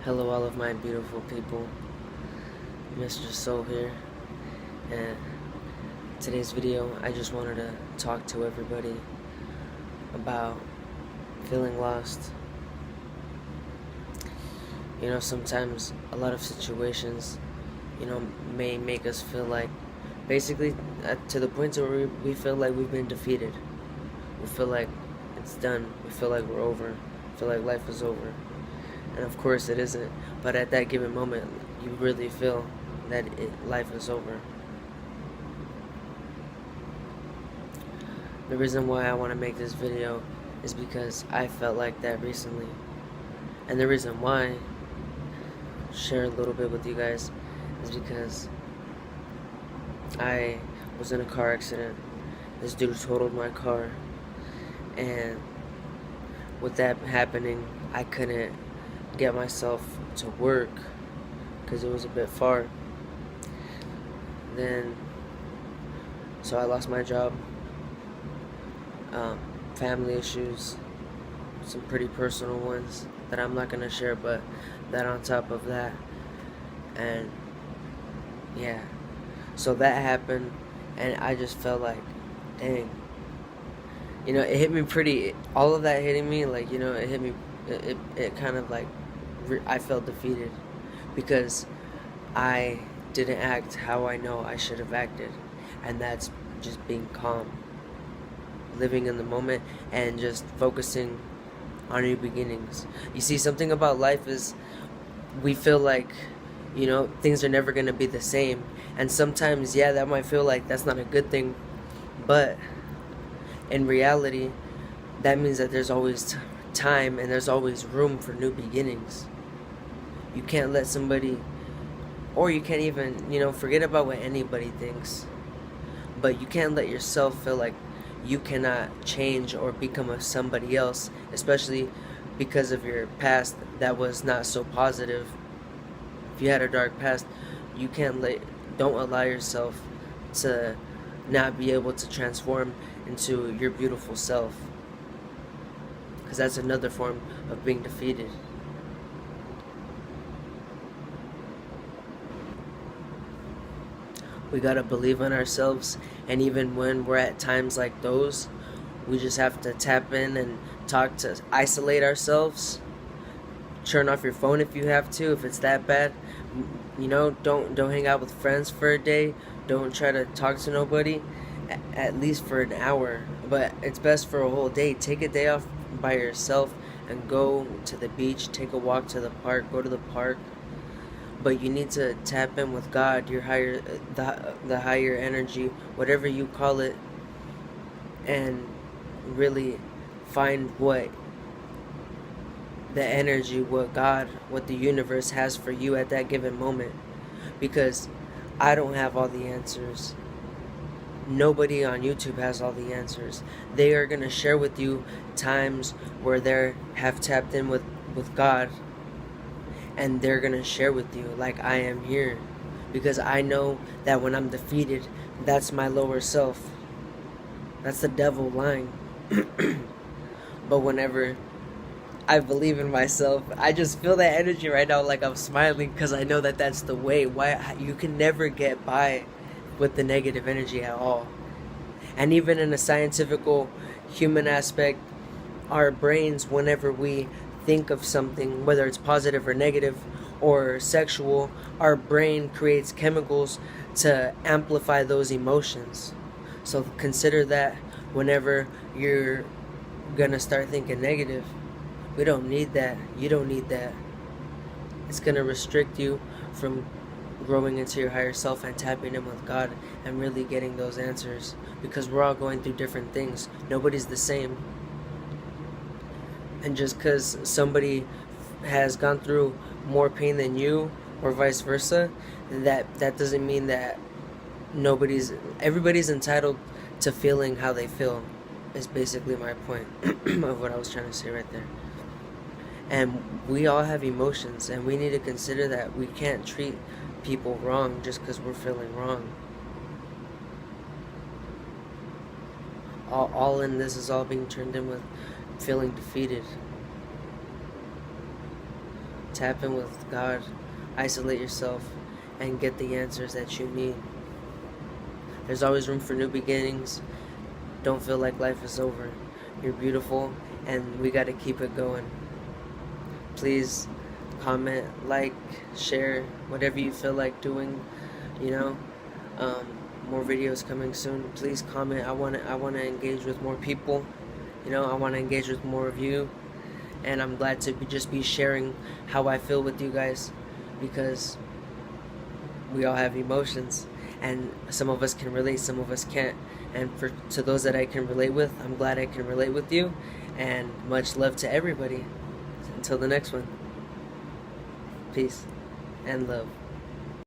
Hello, all of my beautiful people. Mr. Soul here, and today's video, I just wanted to talk to everybody about feeling lost. Sometimes a lot of situations, may make us feel like, basically, to the point where we feel like we've been defeated. We feel like it's done. We feel like we're over. We feel like life is over. And of course it isn't, but at that given moment you really feel that life is over. The reason why I want to make this video is because I felt like that recently, and the reason why I share a little bit with you guys is because I was in a car accident. This dude totaled my car, and with that happening I couldn't get myself to work because it was a bit far. So I lost my job, family issues, some pretty personal ones that I'm not gonna share, but that on top of that, and yeah, so that happened, and I just felt like, dang, it hit me pretty, all of that hitting me, like, it hit me, it kind of like, I felt defeated because I didn't act how I know I should have acted, and that's just being calm, living in the moment, and just focusing on new beginnings. You see, something about life is we feel like, things are never going to be the same, and sometimes, yeah, that might feel like that's not a good thing, but in reality, that means that there's always time and there's always room for new beginnings. You can't let somebody, or you can't even, forget about what anybody thinks, but you can't let yourself feel like you cannot change or become somebody else, especially because of your past that was not so positive. If you had a dark past, don't allow yourself to not be able to transform into your beautiful self, because that's another form of being defeated. We gotta believe in ourselves, and even when we're at times like those, we just have to tap in and talk to isolate ourselves. Turn off your phone if you have to, if it's that bad. Don't hang out with friends for a day. Don't try to talk to nobody, at least for an hour. But it's best for a whole day. Take a day off by yourself and go to the beach, take a walk to the park, go to the park. But you need to tap in with God, your the higher energy, whatever you call it, and really find what the energy, what God, what the universe has for you at that given moment. Because I don't have all the answers. Nobody on YouTube has all the answers. They are going to share with you times where they have tapped in with God, and they're going to share with you like I am here, because I know that when I'm defeated, that's my lower self. That's the devil lying. But whenever I believe in myself, I just feel that energy right now, like I'm smiling, because I know that that's the way. Why you can never get by with the negative energy at all. And even in a scientific human aspect, our brains, whenever we think of something, whether it's positive or negative or sexual, our brain creates chemicals to amplify those emotions. So consider that whenever you're gonna start thinking negative. We don't need that. You don't need that. It's gonna restrict you from growing into your higher self and tapping in with God and really getting those answers, because we're all going through different things. Nobody's the same. And just because somebody has gone through more pain than you, or vice versa, that doesn't mean that everybody's entitled to feeling how they feel, is basically my point of what I was trying to say right there. And we all have emotions, and we need to consider that we can't treat people wrong just because we're feeling wrong. All in this is all being turned in with feeling defeated. Tap in with God, isolate yourself, and get the answers that you need. There's always room for new beginnings. Don't feel like life is over. You're beautiful, and we got to keep it going. Please comment, like, share, whatever you feel like doing. You know, more videos coming soon. Please comment. I want to engage with more people. You know, I want to engage with more of you, and I'm glad to just be sharing how I feel with you guys, because we all have emotions, and some of us can relate, some of us can't. And to those that I can relate with, I'm glad I can relate with you, and much love to everybody. Until the next one, peace and love.